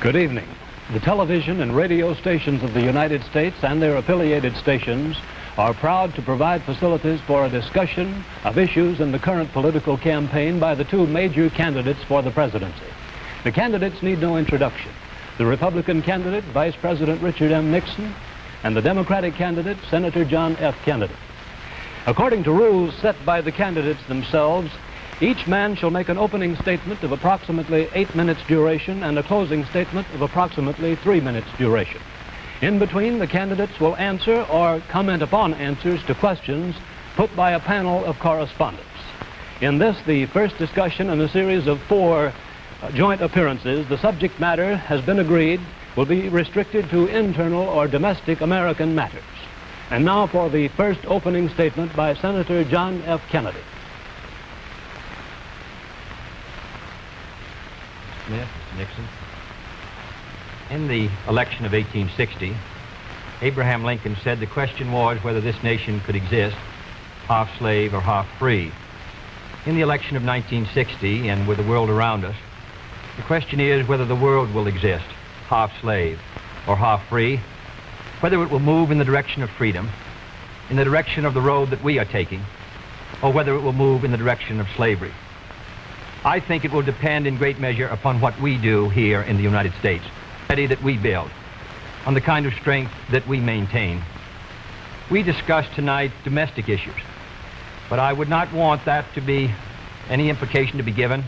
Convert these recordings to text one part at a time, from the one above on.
Good evening. The television and radio stations of the United States and their affiliated stations are proud to provide facilities for a discussion of issues in the current political campaign by the two major candidates for the presidency. The candidates need no introduction. The Republican candidate, Vice President Richard M. Nixon, and the Democratic candidate, Senator John F. Kennedy. According to rules set by the candidates themselves, each man shall make an opening statement of approximately 8 minutes duration and a closing statement of approximately 3 minutes duration. In between, the candidates will answer or comment upon answers to questions put by a panel of correspondents. In this, the first discussion in a series of 4 joint appearances, the subject matter has been agreed will be restricted to internal or domestic American matters. And now for the first opening statement by Senator John F. Kennedy. Smith, Nixon. In the election of 1860, Abraham Lincoln said the question was whether this nation could exist half slave or half free. In the election of 1960, and with the world around us, the question is whether the world will exist half slave or half free, whether it will move in the direction of freedom, in the direction of the road that we are taking, or whether it will move in the direction of slavery. I think it will depend in great measure upon what we do here in the United States, that we build, on the kind of strength that we maintain. We discussed tonight domestic issues, but I would not want that to be any implication to be given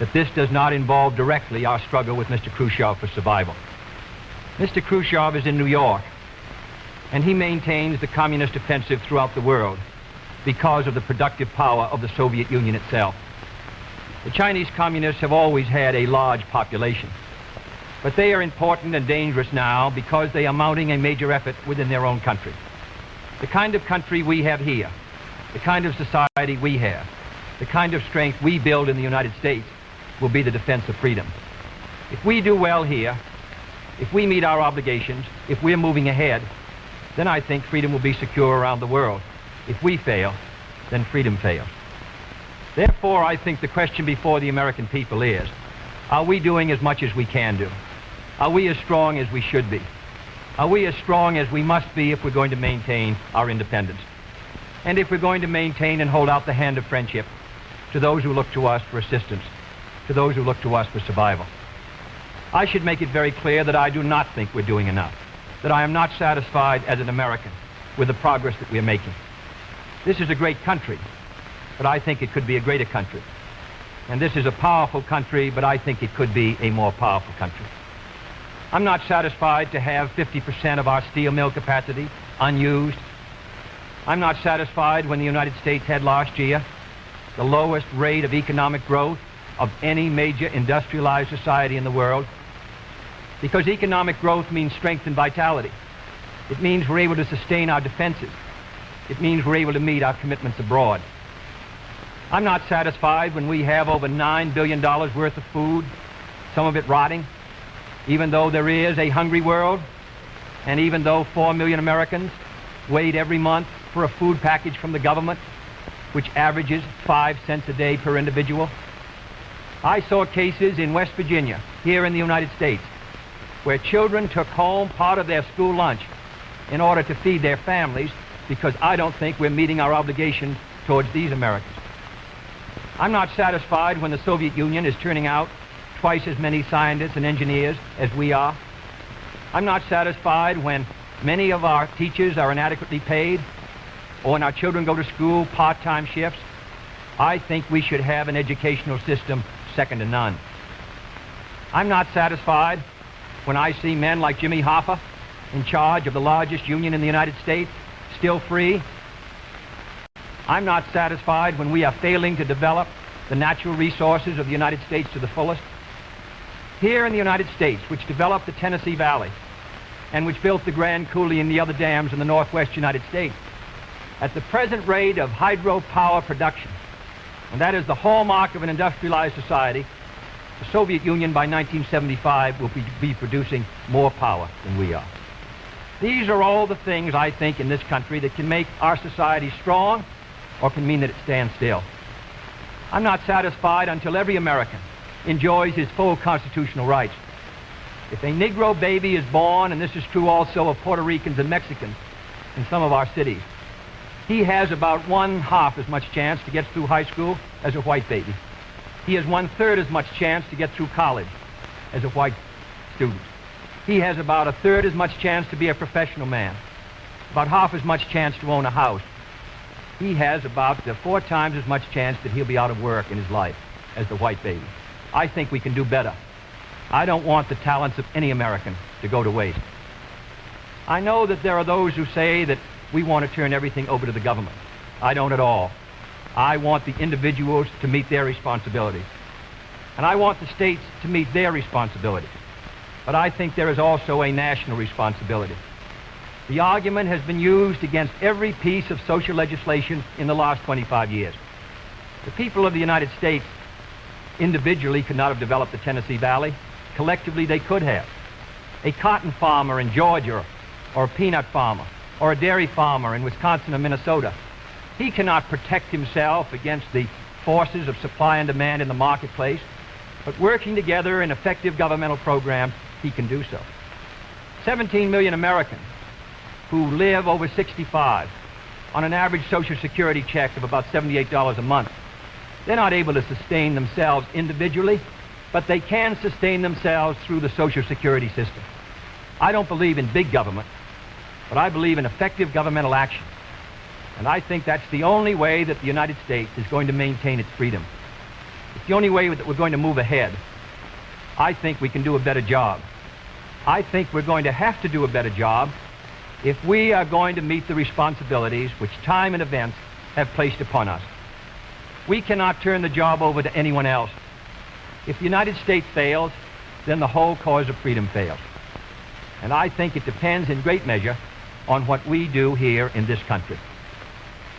that this does not involve directly our struggle with Mr. Khrushchev for survival. Mr. Khrushchev is in New York, and he maintains the communist offensive throughout the world because of the productive power of the Soviet Union itself. The Chinese communists have always had a large population, but they are important and dangerous now because they are mounting a major effort within their own country. The kind of country we have here, the kind of society we have, the kind of strength we build in the United States will be the defense of freedom. If we do well here, if we meet our obligations, if we're moving ahead, then I think freedom will be secure around the world. If we fail, then freedom fails. Therefore, I think the question before the American people is, are we doing as much as we can do? Are we as strong as we should be? Are we as strong as we must be if we're going to maintain our independence? And if we're going to maintain and hold out the hand of friendship to those who look to us for assistance, to those who look to us for survival? I should make it very clear that I do not think we're doing enough, that I am not satisfied as an American with the progress that we're making. This is a great country, but I think it could be a greater country. And this is a powerful country, but I think it could be a more powerful country. I'm not satisfied to have 50% of our steel mill capacity unused. I'm not satisfied when the United States had last year the lowest rate of economic growth of any major industrialized society in the world, because economic growth means strength and vitality. It means we're able to sustain our defenses. It means we're able to meet our commitments abroad. I'm not satisfied when we have over $9 billion worth of food, some of it rotting, even though there is a hungry world, and even though 4 million Americans wait every month for a food package from the government, which averages 5 cents a day per individual. I saw cases in West Virginia, here in the United States, where children took home part of their school lunch in order to feed their families, because I don't think we're meeting our obligation towards these Americans. I'm not satisfied when the Soviet Union is turning out twice as many scientists and engineers as we are. I'm not satisfied when many of our teachers are inadequately paid, or when our children go to school part-time shifts. I think we should have an educational system second to none. I'm not satisfied when I see men like Jimmy Hoffa in charge of the largest union in the United States, still free. I'm not satisfied when we are failing to develop the natural resources of the United States to the fullest. Here in the United States, which developed the Tennessee Valley and which built the Grand Coulee and the other dams in the northwest United States, at the present rate of hydropower production, and that is the hallmark of an industrialized society, the Soviet Union by 1975 will be producing more power than we are. These are all the things, I think, in this country that can make our society strong or can mean that it stands still. I'm not satisfied until every American enjoys his full constitutional rights. If a Negro baby is born, and this is true also of Puerto Ricans and Mexicans in some of our cities, he has about 1/2 as much chance to get through high school as a white baby. He has 1/3 as much chance to get through college as a white student. He has about 1/3 as much chance to be a professional man, about 1/2 as much chance to own a house. He has about 4 times as much chance that he'll be out of work in his life as the white baby. I think we can do better. I don't want the talents of any American to go to waste. I know that there are those who say that we want to turn everything over to the government. I don't at all. I want the individuals to meet their responsibilities. And I want the states to meet their responsibilities. But I think there is also a national responsibility. The argument has been used against every piece of social legislation in the last 25 years. The people of the United States individually could not have developed the Tennessee Valley. Collectively, they could have. A cotton farmer in Georgia, or a peanut farmer, or a dairy farmer in Wisconsin or Minnesota, he cannot protect himself against the forces of supply and demand in the marketplace, but working together in effective governmental programs, he can do so. 17 million Americans who live over 65 on an average Social Security check of about $78 a month. They're not able to sustain themselves individually, but they can sustain themselves through the Social Security system. I don't believe in big government, but I believe in effective governmental action. And I think that's the only way that the United States is going to maintain its freedom. It's the only way that we're going to move ahead. I think we can do a better job. I think we're going to have to do a better job if we are going to meet the responsibilities which time and events have placed upon us. We cannot turn the job over to anyone else. If the United States fails, then the whole cause of freedom fails. And I think it depends in great measure on what we do here in this country.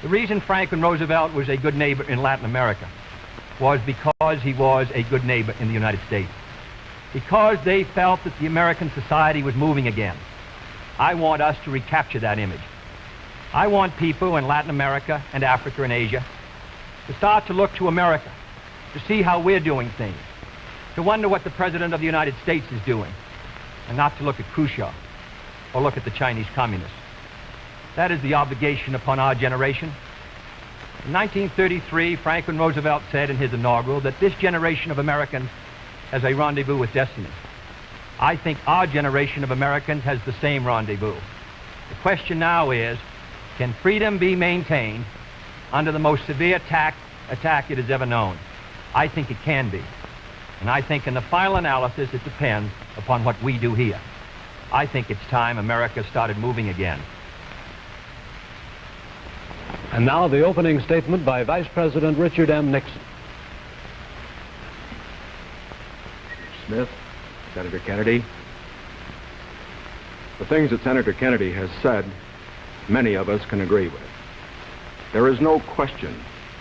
The reason Franklin Roosevelt was a good neighbor in Latin America was because he was a good neighbor in the United States. Because they felt that the American society was moving again. I want us to recapture that image. I want people in Latin America and Africa and Asia to start to look to America, to see how we're doing things, to wonder what the President of the United States is doing, and not to look at Khrushchev or look at the Chinese communists. That is the obligation upon our generation. In 1933, Franklin Roosevelt said in his inaugural that this generation of Americans has a rendezvous with destiny. I think our generation of Americans has the same rendezvous. The question now is, can freedom be maintained under the most severe attack it has ever known? I think it can be. And I think in the final analysis, it depends upon what we do here. I think it's time America started moving again. And now the opening statement by Vice President Richard M. Nixon. Smith, Senator Kennedy, the things that Senator Kennedy has said, many of us can agree with. There is no question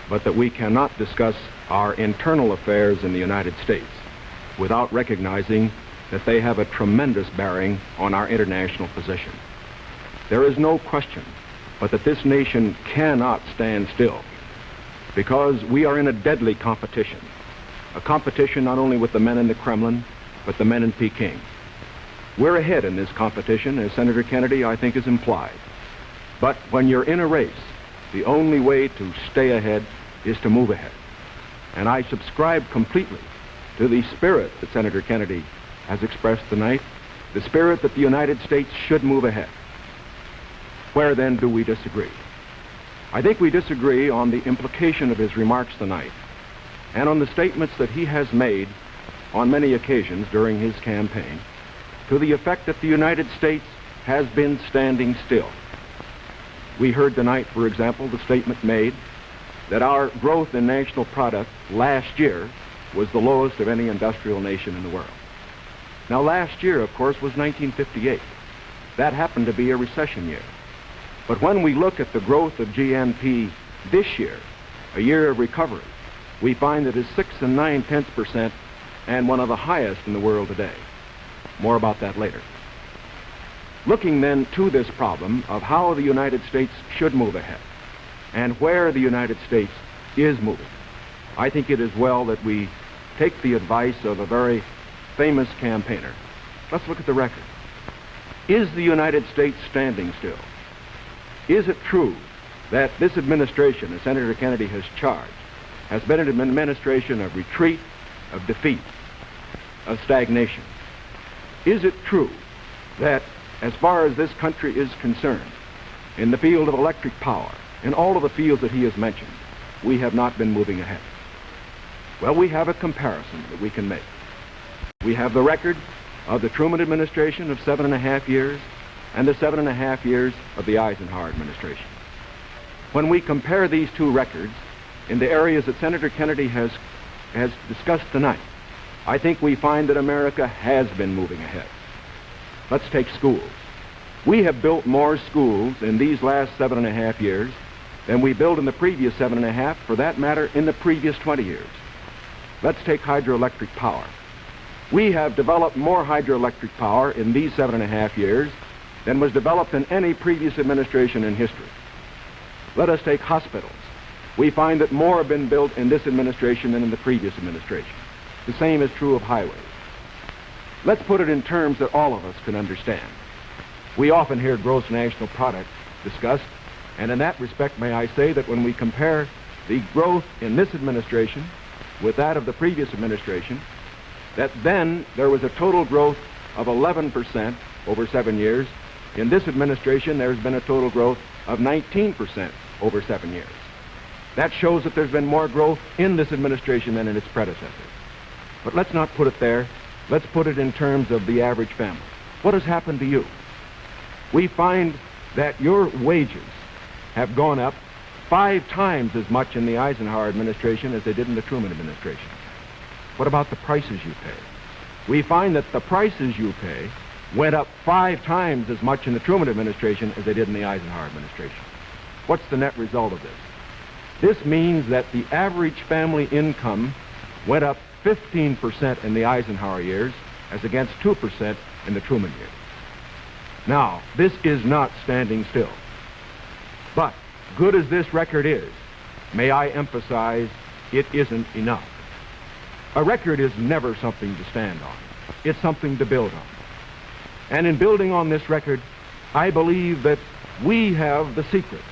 but that we cannot discuss our internal affairs in the United States without recognizing that they have a tremendous bearing on our international position. There is no question but that this nation cannot stand still because we are in a deadly competition, a competition not only with the men in the Kremlin, but the men in Peking. We're ahead in this competition, as Senator Kennedy, I think, has implied. But when you're in a race, the only way to stay ahead is to move ahead. And I subscribe completely to the spirit that Senator Kennedy has expressed tonight, the spirit that the United States should move ahead. Where then do we disagree? I think we disagree on the implication of his remarks tonight and on the statements that he has made on many occasions during his campaign to the effect that the United States has been standing still. We heard tonight, for example, the statement made that our growth in national product last year was the lowest of any industrial nation in the world. Now, last year, of course, was 1958. That happened to be a recession year. But when we look at the growth of GNP this year, a year of recovery, we find that it's 6 9/10% and one of the highest in the world today. More about that later. Looking then to this problem of how the United States should move ahead and where the United States is moving, I think it is well that we take the advice of a very famous campaigner, Let's look at the record. Is the United States standing still? Is it true that this administration, as Senator Kennedy has charged, has been an administration of retreat, of defeat, of stagnation? Is it true that as far as this country is concerned, in the field of electric power, in all of the fields that he has mentioned, we have not been moving ahead? Well, we have a comparison that we can make. We have the record of the Truman administration of 7.5 years and the 7.5 years of the Eisenhower administration. When we compare these two records in the areas that Senator Kennedy has discussed tonight, I think we find that America has been moving ahead. Let's take schools. We have built more schools in these last 7.5 years than we built in the previous 7.5, for that matter, in the previous 20 years. Let's take hydroelectric power. We have developed more hydroelectric power in these 7.5 years than was developed in any previous administration in history. Let us take hospitals. We find that more have been built in this administration than in the previous administration. The same is true of highways. Let's put it in terms that all of us can understand. We often hear gross national product discussed, and in that respect, may I say that when we compare the growth in this administration with that of the previous administration, that then there was a total growth of 11% over 7 years. In this administration, there's been a total growth of 19% over 7 years. That shows that there's been more growth in this administration than in its predecessor. But let's not put it there. Let's put it in terms of the average family. What has happened to you? We find that your wages have gone up 5 times as much in the Eisenhower administration as they did in the Truman administration. What about the prices you pay? We find that the prices you pay went up 5 times as much in the Truman administration as they did in the Eisenhower administration. What's the net result of this? This means that the average family income went up 15% in the Eisenhower years as against 2% in the Truman years. Now, this is not standing still. But, good as this record is, may I emphasize, it isn't enough. A record is never something to stand on. It's something to build on. And in building on this record, I believe that we have the secret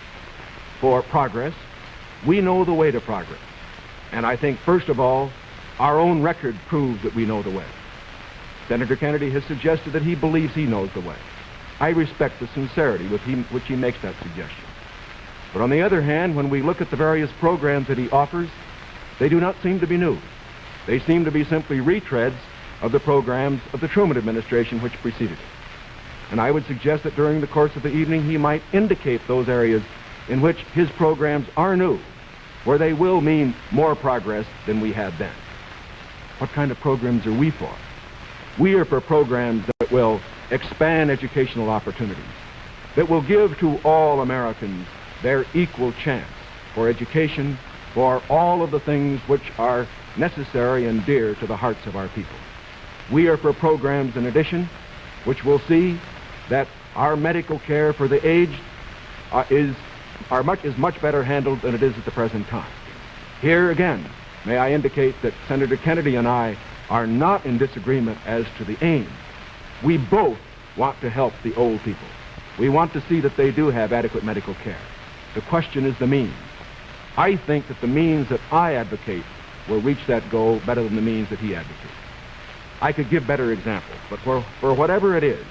for progress. We know the way to progress. And I think, first of all, our own record proves that we know the way. Senator Kennedy has suggested that he believes he knows the way. I respect the sincerity with which he makes that suggestion. But on the other hand, when we look at the various programs that he offers, they do not seem to be new. They seem to be simply retreads of the programs of the Truman administration which preceded it. And I would suggest that during the course of the evening he might indicate those areas in which his programs are new, where they will mean more progress than we had then. What kind of programs are we for? We are for programs that will expand educational opportunities, that will give to all Americans their equal chance for education, for all of the things which are necessary and dear to the hearts of our people. We are for programs, in addition, which will see that our medical care for the aged is much better handled than it is at the present time. Here again, may I indicate that Senator Kennedy and I are not in disagreement as to the aim. We both want to help the old people. We want to see that they do have adequate medical care. The question is the means. I think that the means that I advocate will reach that goal better than the means that he advocates. I could give better examples, but for whatever it is,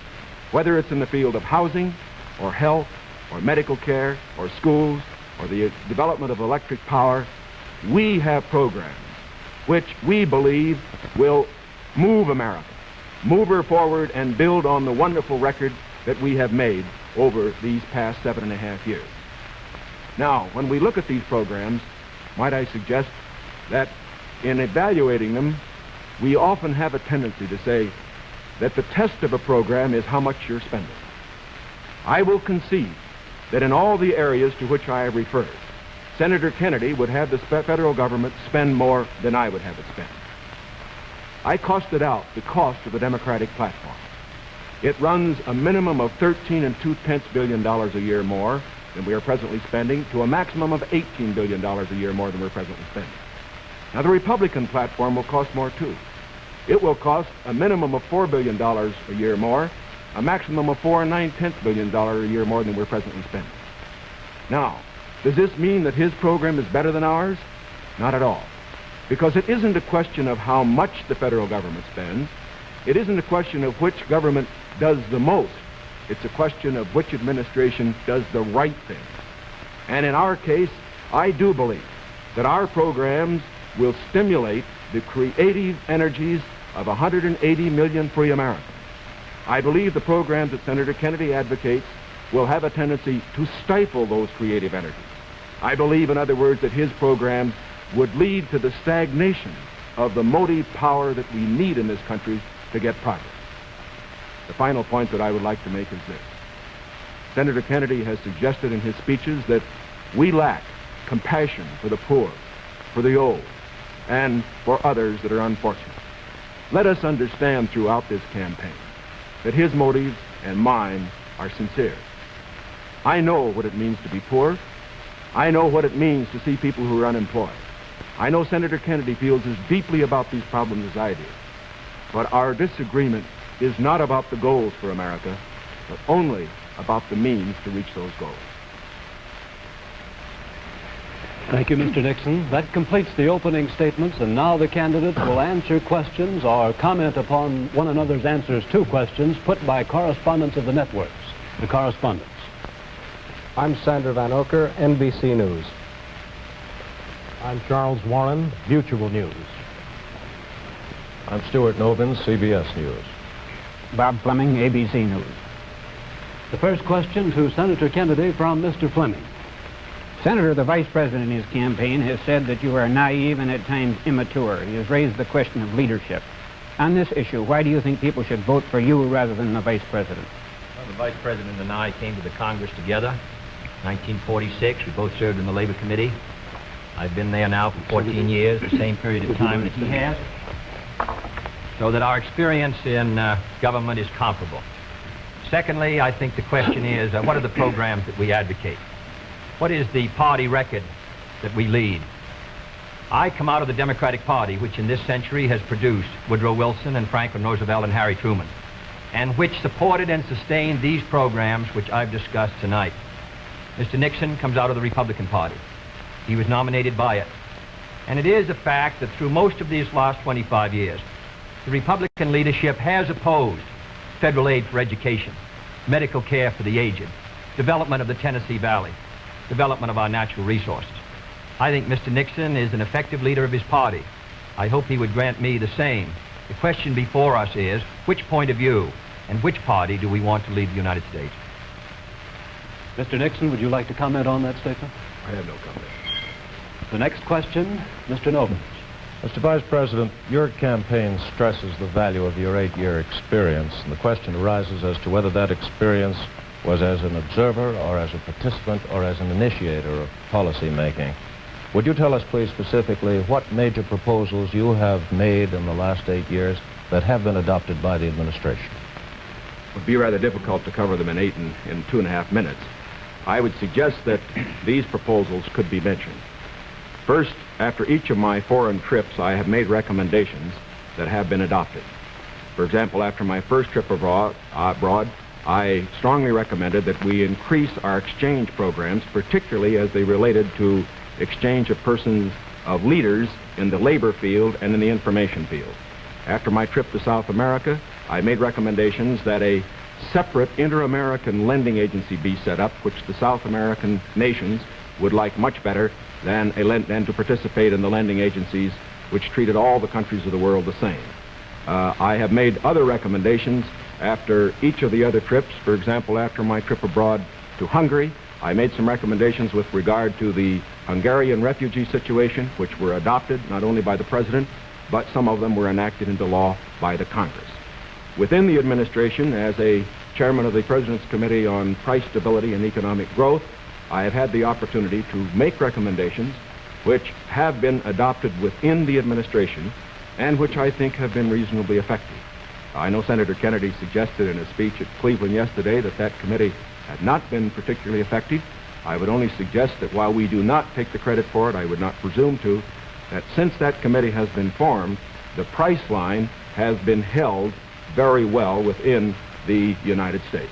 whether it's in the field of housing or health or medical care or schools or the development of electric power, we have programs which we believe will move America, move her forward and build on the wonderful record that we have made over these past 7.5 years. Now, when we look at these programs, might I suggest that in evaluating them, we often have a tendency to say that the test of a program is how much you're spending. I will concede that in all the areas to which I have referred, Senator Kennedy would have the federal government spend more than I would have it spend. I costed out the cost of the Democratic platform. It runs a minimum of $13.2 billion a year more than we are presently spending to a maximum of $18 billion a year more than we're presently spending. Now, the Republican platform will cost more, too. It will cost a minimum of $4 billion a year more, a maximum of $4.9 billion a year more than we're presently spending. Now, does this mean that his program is better than ours? Not at all. Because it isn't a question of how much the federal government spends. It isn't a question of which government does the most. It's a question of which administration does the right thing. And in our case, I do believe that our programs will stimulate the creative energies of 180 million free Americans. I believe the programs that Senator Kennedy advocates will have a tendency to stifle those creative energies. I believe, in other words, that his programs would lead to the stagnation of the motive power that we need in this country to get progress. The final point that I would like to make is this. Senator Kennedy has suggested in his speeches that we lack compassion for the poor, for the old, and for others that are unfortunate. Let us understand throughout this campaign that his motives and mine are sincere. I know what it means to be poor. I know what it means to see people who are unemployed. I know Senator Kennedy feels as deeply about these problems as I do. But our disagreement is not about the goals for America, but only about the means to reach those goals. Thank you, Mr. Nixon. That completes the opening statements, and now the candidates will answer questions or comment upon one another's answers to questions put by correspondents of the networks. The correspondents. I'm Sandra Van Oker, NBC News. I'm Charles Warren, Mutual News. I'm Stuart Novin, CBS News. Bob Fleming, ABC News. The first question to Senator Kennedy from Mr. Fleming. Senator, the Vice President in his campaign has said that you are naive and at times immature. He has raised the question of leadership. On this issue, why do you think people should vote for you rather than the Vice President? Well, the Vice President and I came to the Congress together. 1946, we both served in the Labor Committee. I've been there now for 14 years, the same period of time that he has. So that our experience in government is comparable. Secondly, I think the question is, what are the programs that we advocate? What is the party record that we lead? I come out of the Democratic Party, which in this century has produced Woodrow Wilson and Franklin Roosevelt and Harry Truman, and which supported and sustained these programs which I've discussed tonight. Mr. Nixon comes out of the Republican Party. He was nominated by it. And it is a fact that through most of these last 25 years, the Republican leadership has opposed federal aid for education, medical care for the aged, development of the Tennessee Valley, development of our natural resources. I think Mr. Nixon is an effective leader of his party. I hope he would grant me the same. The question before us is, which point of view and which party do we want to lead the United States? Mr. Nixon, would you like to comment on that statement? I have no comment. The next question, Mr. Novin. Mr. Vice President, your campaign stresses the value of your 8-year experience, and the question arises as to whether that experience was as an observer or as a participant or as an initiator of policy making. Would you tell us, please, specifically what major proposals you have made in the last 8 years that have been adopted by the administration? It would be rather difficult to cover them in 2.5 minutes. I would suggest that these proposals could be mentioned. First, after each of my foreign trips, I have made recommendations that have been adopted. For example, after my first trip abroad, I strongly recommended that we increase our exchange programs, particularly as they related to exchange of persons, of leaders in the labor field and in the information field. After my trip to South America, I made recommendations that a separate inter-American lending agency be set up, which the South American nations would like much better than to participate in the lending agencies which treated all the countries of the world the same. I have made other recommendations after each of the other trips. For example, after my trip abroad to Hungary, I made some recommendations with regard to the Hungarian refugee situation, which were adopted not only by the President, but some of them were enacted into law by the Congress. Within the administration, as a chairman of the President's Committee on Price Stability and Economic Growth, I have had the opportunity to make recommendations which have been adopted within the administration and which I think have been reasonably effective. I know Senator Kennedy suggested in a speech at Cleveland yesterday that that committee had not been particularly effective. I would only suggest that while we do not take the credit for it, I would not presume to, that since that committee has been formed, the price line has been held very well within the United States.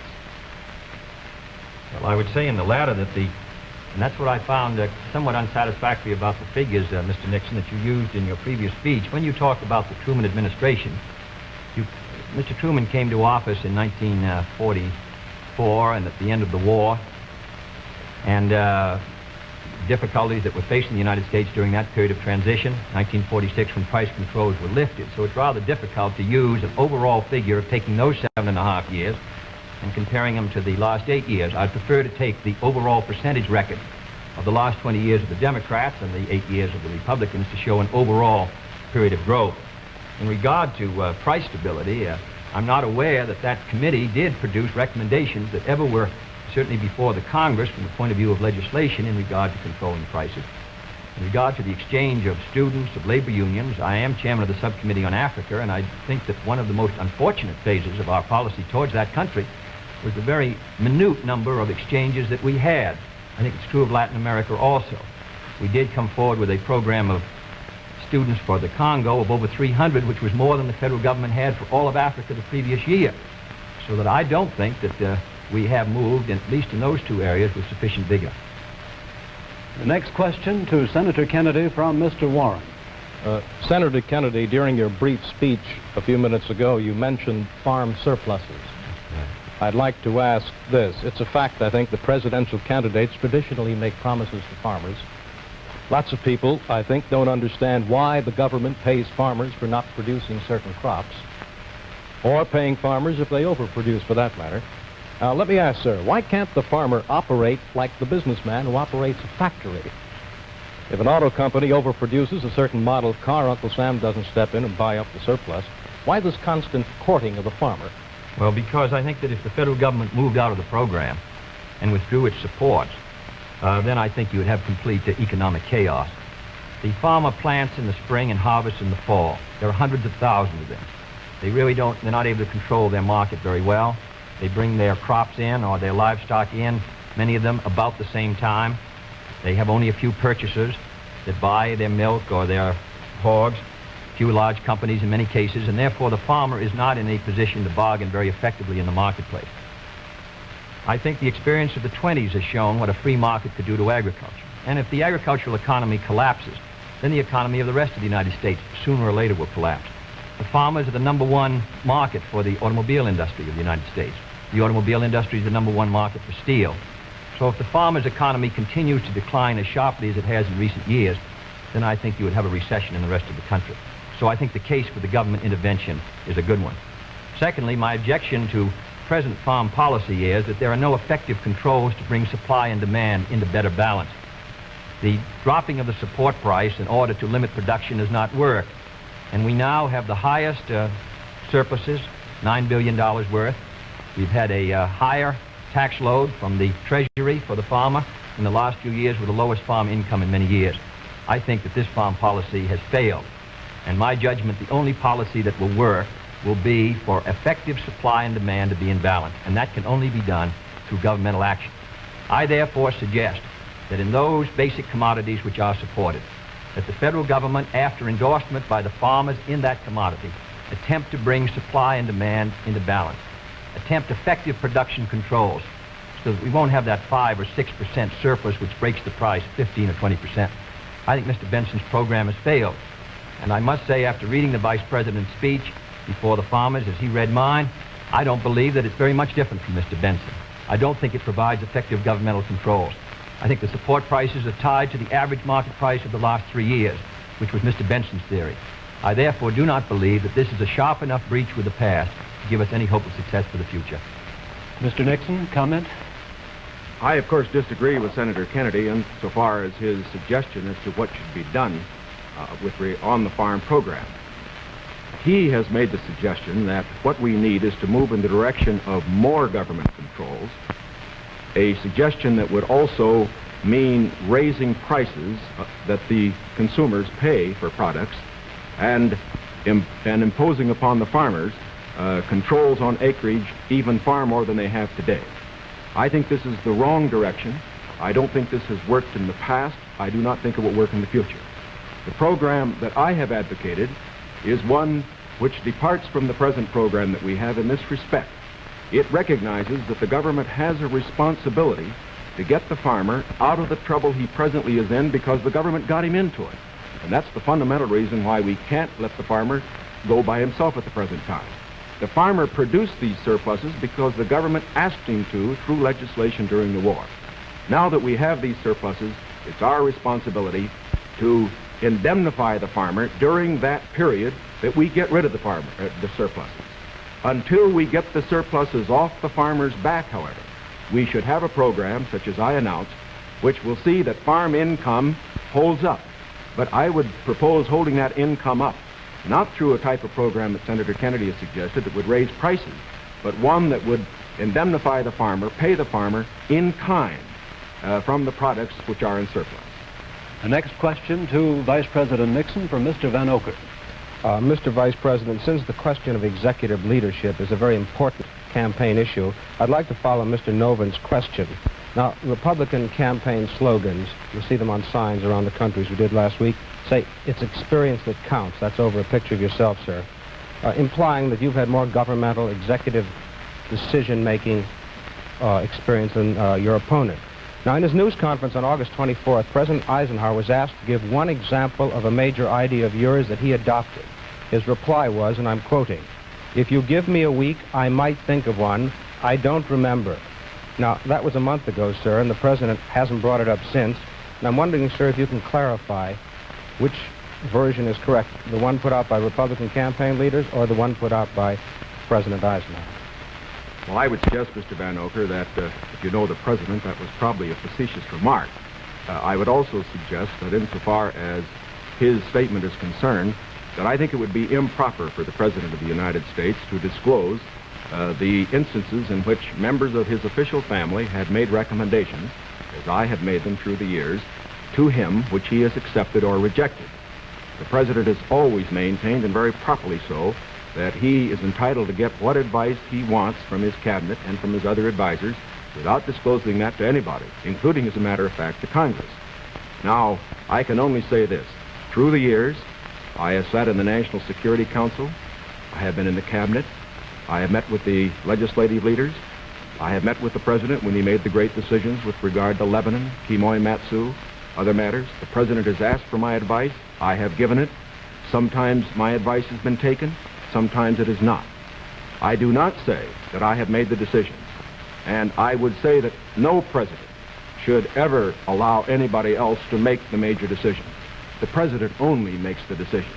Well, I would say in the latter that and that's what I found somewhat unsatisfactory about the figures, Mr. Nixon, that you used in your previous speech. When you talk about the Truman administration, Mr. Truman came to office in 1944 and at the end of the war, and difficulties that were facing the United States during that period of transition, 1946, when price controls were lifted. So it's rather difficult to use an overall figure of taking those 7.5 years and comparing them to the last 8 years. I'd prefer to take the overall percentage record of the last 20 years of the Democrats and the 8 years of the Republicans to show an overall period of growth. In regard to price stability, I'm not aware that that committee did produce recommendations that ever were certainly before the Congress from the point of view of legislation in regard to controlling prices. In regard to the exchange of students, of labor unions, I am chairman of the subcommittee on Africa, and I think that one of the most unfortunate phases of our policy towards that country was the very minute number of exchanges that we had. I think it's true of Latin America also. We did come forward with a program of students for the Congo of over 300, which was more than the federal government had for all of Africa the previous year. So that I don't think that we have moved, at least in those two areas, with sufficient vigor. The next question to Senator Kennedy from Mr. Warren. Senator Kennedy, during your brief speech a few minutes ago, you mentioned farm surpluses. I'd like to ask this. It's a fact, I think, that presidential candidates traditionally make promises to farmers. Lots of people, I think, don't understand why the government pays farmers for not producing certain crops, or paying farmers if they overproduce, for that matter. Now, let me ask, sir, why can't the farmer operate like the businessman who operates a factory? If an auto company overproduces a certain model of car, Uncle Sam doesn't step in and buy up the surplus. Why this constant courting of the farmer? Well, because I think that if the federal government moved out of the program and withdrew its supports, then I think you would have complete economic chaos. The farmer plants in the spring and harvests in the fall. There are hundreds of thousands of them. They're not able to control their market very well. They bring their crops in or their livestock in, many of them about the same time. They have only a few purchasers that buy their milk or their hogs, few large companies in many cases, and therefore the farmer is not in a position to bargain very effectively in the marketplace. I think the experience of the 20s has shown what a free market could do to agriculture. And if the agricultural economy collapses, then the economy of the rest of the United States sooner or later will collapse. The farmers are the #1 market for the automobile industry of the United States. The automobile industry is the #1 market for steel. So if the farmer's economy continues to decline as sharply as it has in recent years, then I think you would have a recession in the rest of the country. So I think the case for the government intervention is a good one. Secondly, my objection to present farm policy is that there are no effective controls to bring supply and demand into better balance. The dropping of the support price in order to limit production does not work. And we now have the highest surpluses, $9 billion worth. We've had a higher tax load from the Treasury for the farmer in the last few years with the lowest farm income in many years. I think that this farm policy has failed. And my judgment, the only policy that will work will be for effective supply and demand to be in balance. And that can only be done through governmental action. I therefore suggest that in those basic commodities which are supported, that the federal government, after endorsement by the farmers in that commodity, attempt to bring supply and demand into balance. Attempt effective production controls so that we won't have that 5 or 6% surplus which breaks the price 15 or 20%. I think Mr. Benson's program has failed. And I must say, after reading the Vice President's speech before the farmers as he read mine, I don't believe that it's very much different from Mr. Benson. I don't think it provides effective governmental controls. I think the support prices are tied to the average market price of the last 3 years, which was Mr. Benson's theory. I therefore do not believe that this is a sharp enough breach with the past to give us any hope of success for the future. Mr. Nixon, comment? I, of course, disagree with Senator Kennedy insofar as his suggestion as to what should be done on the farm program. He has made the suggestion that what we need is to move in the direction of more government controls, a suggestion that would also mean raising prices that the consumers pay for products and imposing upon the farmers controls on acreage even far more than they have today. I think this is the wrong direction. I don't think this has worked in the past. I do not think it will work in the future. The program that I have advocated is one which departs from the present program that we have in this respect. It recognizes that the government has a responsibility to get the farmer out of the trouble he presently is in because the government got him into it. And that's the fundamental reason why we can't let the farmer go by himself at the present time. The farmer produced these surpluses because the government asked him to through legislation during the war. Now that we have these surpluses, it's our responsibility to indemnify the farmer during that period that we get rid of the surpluses. Until we get the surpluses off the farmer's back, however, we should have a program, such as I announced, which will see that farm income holds up. But I would propose holding that income up, not through a type of program that Senator Kennedy has suggested that would raise prices, but one that would indemnify the farmer, pay the farmer in kind from the products which are in surplus. The next question to Vice President Nixon from Mr. Van Oker. Mr. Vice President, since the question of executive leadership is a very important campaign issue, I'd like to follow Mr. Noven's question. Now, Republican campaign slogans, you'll see them on signs around the country as we did last week, say, it's experience that counts. That's over a picture of yourself, sir. Implying that you've had more governmental executive decision-making experience than your opponent. Now, in his news conference on August 24th, President Eisenhower was asked to give one example of a major idea of yours that he adopted. His reply was, and I'm quoting, "If you give me a week, I might think of one. I don't remember." Now, that was a month ago, sir, and the President hasn't brought it up since. And I'm wondering, sir, if you can clarify which version is correct, the one put out by Republican campaign leaders or the one put out by President Eisenhower? Well, I would suggest, Mr. Van Oker, that if you know the President, that was probably a facetious remark. I would also suggest that insofar as his statement is concerned, that I think it would be improper for the President of the United States to disclose the instances in which members of his official family had made recommendations, as I have made them through the years, to him which he has accepted or rejected. The President has always maintained, and very properly so, that he is entitled to get what advice he wants from his cabinet and from his other advisors without disclosing that to anybody, including, as a matter of fact, to Congress. Now, I can only say this. Through the years, I have sat in the National Security Council. I have been in the cabinet. I have met with the legislative leaders. I have met with the President when he made the great decisions with regard to Lebanon, Kimoy Matsu, other matters. The President has asked for my advice. I have given it. Sometimes my advice has been taken. Sometimes it is not. I do not say that I have made the decisions, and I would say that no president should ever allow anybody else to make the major decisions. The President only makes the decisions.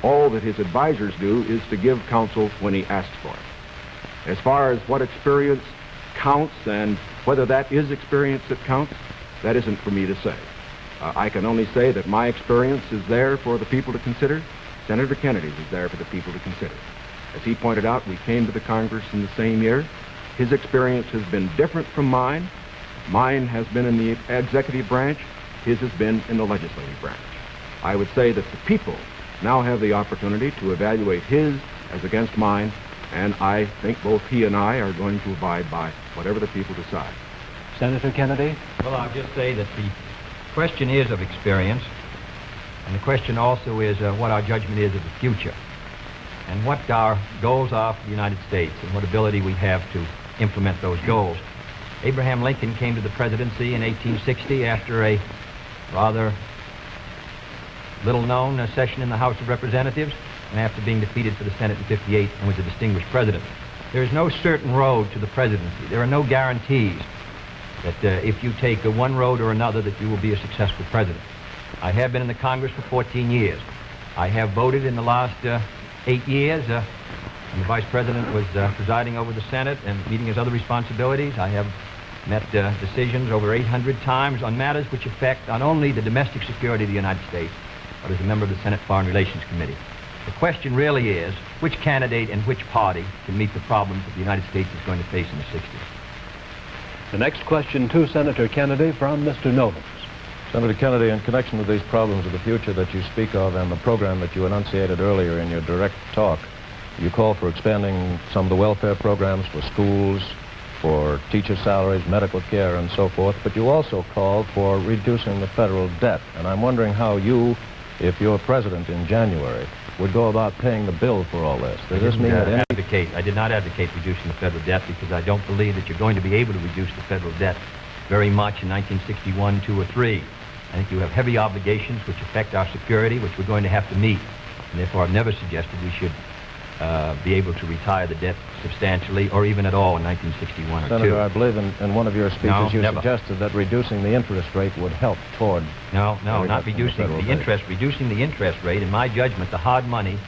All that his advisors do is to give counsel when he asks for it. As far as what experience counts and whether that is experience that counts, that isn't for me to say. I can only say that my experience is there for the people to consider. Senator Kennedy's is there for the people to consider. As he pointed out, we came to the Congress in the same year. His experience has been different from mine. Mine has been in the executive branch. His has been in the legislative branch. I would say that the people now have the opportunity to evaluate his as against mine, and I think both he and I are going to abide by whatever the people decide. Senator Kennedy? Well, I'll just say that the question is of experience, and the question also is what our judgment is of the future, and what our goals are for the United States, and what ability we have to implement those goals. Abraham Lincoln came to the presidency in 1860 after a rather little-known session in the House of Representatives, and after being defeated for the Senate in 58 and was a distinguished president. There is no certain road to the presidency. There are no guarantees that if you take one road or another that you will be a successful president. I have been in the Congress for 14 years. I have voted in the last 8 years, and the Vice President was presiding over the Senate and meeting his other responsibilities. I have met decisions over 800 times on matters which affect not only the domestic security of the United States, but as a member of the Senate Foreign Relations Committee. The question really is, which candidate and which party can meet the problems that the United States is going to face in the 60s? The next question to Senator Kennedy from Mr. Novens. Senator Kennedy, in connection with these problems of the future that you speak of and the program that you enunciated earlier in your direct talk, you call for expanding some of the welfare programs for schools, for teacher salaries, medical care, and so forth, but you also called for reducing the federal debt. And I'm wondering how you, if you're president in January, would go about paying the bill for all this? Does this mean that I did not advocate reducing the federal debt because I don't believe that you're going to be able to reduce the federal debt very much in 1961, 2, or 3. I think you have heavy obligations which affect our security, which we're going to have to meet. And therefore, I've never suggested we should be able to retire the debt substantially or even at all in 1961 or 2. Senator, I believe in one of your speeches you never. suggested that reducing the interest rate would help toward... No, not reducing the interest. Reducing the interest rate, in my judgment, the hard money,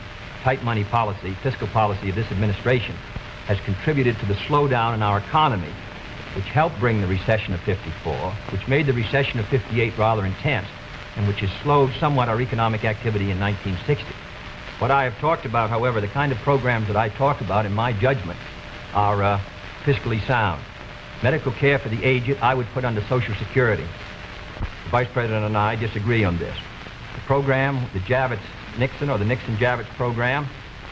tight money policy, fiscal policy of this administration has contributed to the slowdown in our economy, which helped bring the recession of 54, which made the recession of 58 rather intense, and which has slowed somewhat our economic activity in 1960. What I have talked about, however, the kind of programs that I talk about, in my judgment, are fiscally sound. Medical care for the aged, I would put under Social Security. The Vice President and I disagree on this. The program, the Javits-Nixon or the Nixon-Javits program,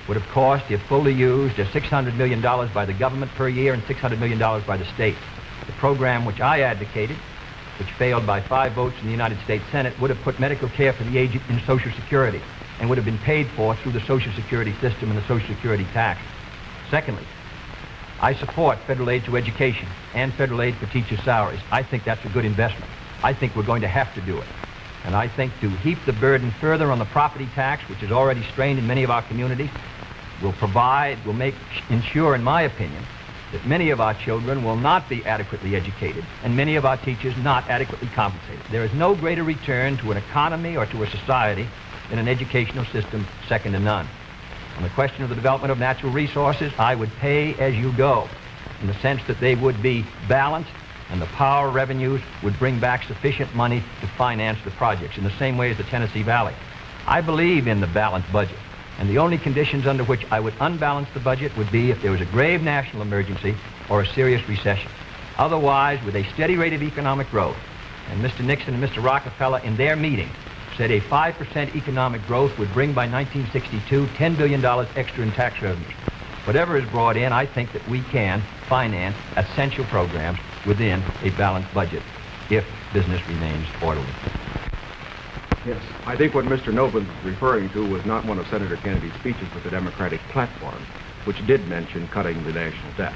would have cost, if fully used, $600 million by the government per year and $600 million by the state. The program which I advocated, which failed by 5 votes in the United States Senate, would have put medical care for the aged in Social Security and would have been paid for through the Social Security system and the Social Security tax. Secondly, I support federal aid to education and federal aid for teachers' salaries. I think that's a good investment. I think we're going to have to do it. And I think to heap the burden further on the property tax, which is already strained in many of our communities, will ensure, in my opinion, that many of our children will not be adequately educated and many of our teachers not adequately compensated. There is no greater return to an economy or to a society than an educational system second to none. On the question of the development of natural resources, I would pay as you go, in the sense that they would be balanced and the power revenues would bring back sufficient money to finance the projects, in the same way as the Tennessee Valley. I believe in the balanced budget, and the only conditions under which I would unbalance the budget would be if there was a grave national emergency or a serious recession. Otherwise, with a steady rate of economic growth, and Mr. Nixon and Mr. Rockefeller in their meeting said a 5% economic growth would bring by 1962 $10 billion extra in tax revenues. Whatever is brought in, I think that we can finance essential programs within a balanced budget if business remains orderly. Yes, I think what Mr. Noble was referring to was not one of Senator Kennedy's speeches, but the Democratic platform, which did mention cutting the national debt.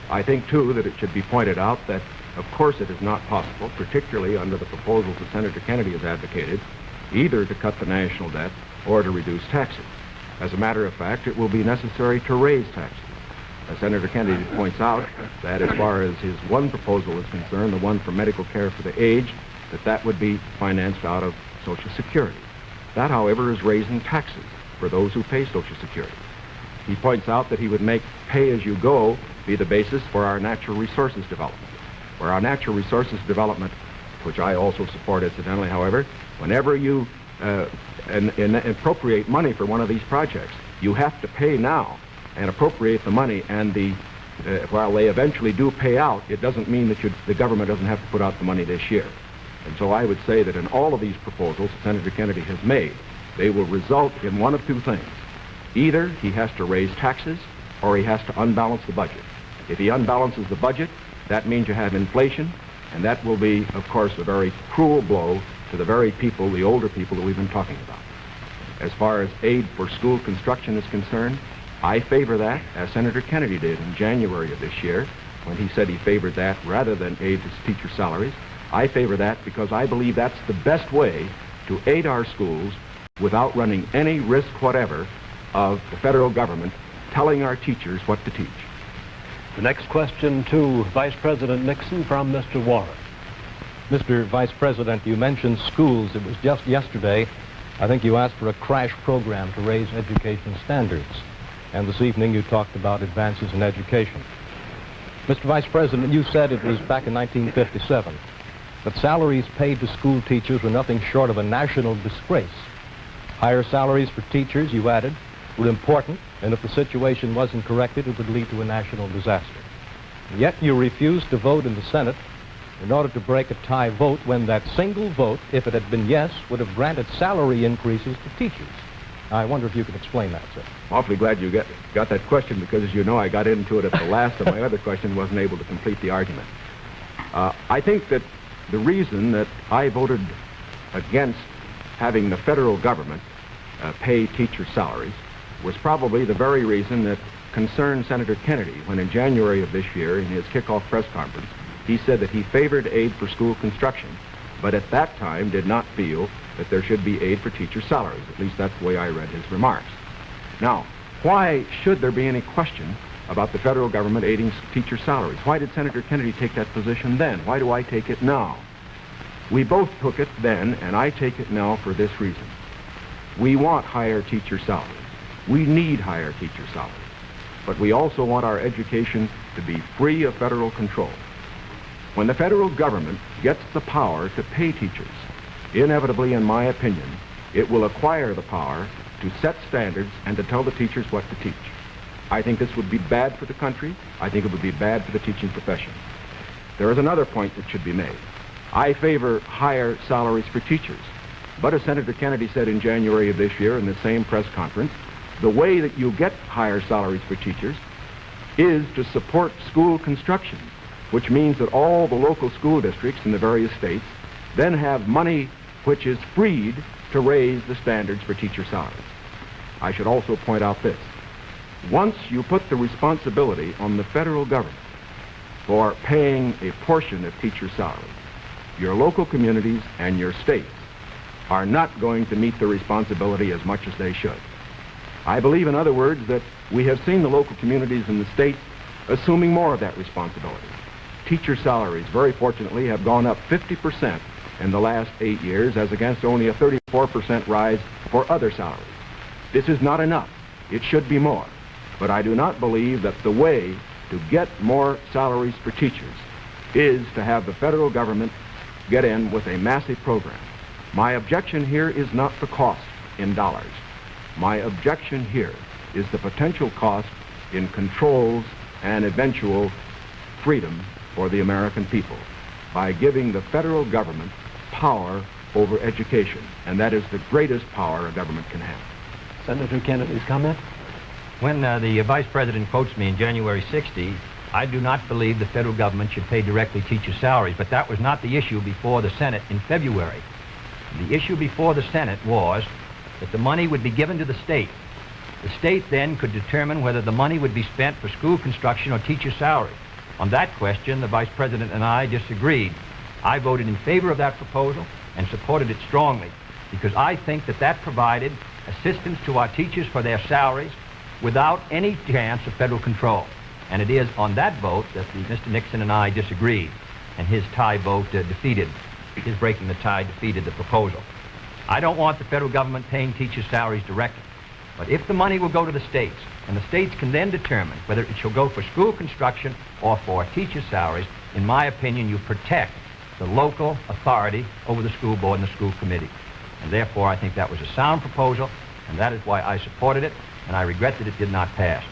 I think, too, that it should be pointed out that, of course, it is not possible, particularly under the proposals that Senator Kennedy has advocated, either to cut the national debt or to reduce taxes. As a matter of fact, it will be necessary to raise taxes. As Senator Kennedy points out, that as far as his one proposal is concerned, the one for medical care for the aged, that would be financed out of Social Security. That, however, is raising taxes for those who pay Social Security. He points out that he would make pay-as-you-go be the basis for our natural resources development. Where our natural resources development, which I also support incidentally, however, whenever you appropriate money for one of these projects, you have to pay now and appropriate the money, and while they eventually do pay out, it doesn't mean that the government doesn't have to put out the money this year. And so I would say that in all of these proposals that Senator Kennedy has made, they will result in one of two things. Either he has to raise taxes or he has to unbalance the budget. If he unbalances the budget, that means you have inflation, and that will be, of course, a very cruel blow to the very people, the older people that we've been talking about. As far as aid for school construction is concerned, I favor that, as Senator Kennedy did in January of this year, when he said he favored that rather than aid to teacher salaries. I favor that because I believe that's the best way to aid our schools without running any risk whatever of the federal government telling our teachers what to teach. The next question to Vice President Nixon from Mr. Warren. Mr. Vice President, you mentioned schools. It was just yesterday, I think you asked for a crash program to raise education standards. And this evening you talked about advances in education. Mr. Vice President, you said it was back in 1957 that salaries paid to school teachers were nothing short of a national disgrace. Higher salaries for teachers, you added, were important, and if the situation wasn't corrected, it would lead to a national disaster. Yet you refused to vote in the Senate in order to break a tie vote when that single vote, if it had been yes, would have granted salary increases to teachers. I wonder if you could explain that, sir. I'm awfully glad you got that question, because as you know, I got into it at the last of my other question, wasn't able to complete the argument. I think that the reason that I voted against having the federal government pay teacher salaries was probably the very reason that concerned Senator Kennedy when in January of this year in his kickoff press conference he said that he favored aid for school construction, but at that time did not feel that there should be aid for teacher salaries. At least that's the way I read his remarks. Now, why should there be any question about the federal government aiding teacher salaries? Why did Senator Kennedy take that position then? Why do I take it now? We both took it then, and I take it now for this reason. We want higher teacher salaries. We need higher teacher salaries. But we also want our education to be free of federal control. When the federal government gets the power to pay teachers, inevitably, in my opinion, it will acquire the power to set standards and to tell the teachers what to teach. I think this would be bad for the country. I think it would be bad for the teaching profession. There is another point that should be made. I favor higher salaries for teachers. But as Senator Kennedy said in January of this year in the same press conference, the way that you get higher salaries for teachers is to support school construction, which means that all the local school districts in the various states then have money which is freed to raise the standards for teacher salaries. I should also point out this. Once you put the responsibility on the federal government for paying a portion of teacher salaries, your local communities and your states are not going to meet the responsibility as much as they should. I believe, in other words, that we have seen the local communities in the state assuming more of that responsibility. Teacher salaries, very fortunately, have gone up 50% in the last 8 years, as against only a 34% rise for other salaries. This is not enough. It should be more. But I do not believe that the way to get more salaries for teachers is to have the federal government get in with a massive program. My objection here is not the cost in dollars. My objection here is the potential cost in controls and eventual freedom for the American people by giving the federal government power over education. And that is the greatest power a government can have. Senator Kennedy's comment? When the Vice President quotes me in January 60, I do not believe the federal government should pay directly teacher salaries, but that was not the issue before the Senate in February. The issue before the Senate was that the money would be given to the state. The state then could determine whether the money would be spent for school construction or teacher salary. On that question, the Vice President and I disagreed. I voted in favor of that proposal and supported it strongly because I think that that provided assistance to our teachers for their salaries without any chance of federal control. And it is on that vote that Mr. Nixon and I disagreed, and his tie vote his breaking the tie defeated the proposal. I don't want the federal government paying teachers' salaries directly, but if the money will go to the states, and the states can then determine whether it shall go for school construction or for teacher salaries, in my opinion, you protect the local authority over the school board and the school committee. And therefore, I think that was a sound proposal, and that is why I supported it, and I regret that it did not pass.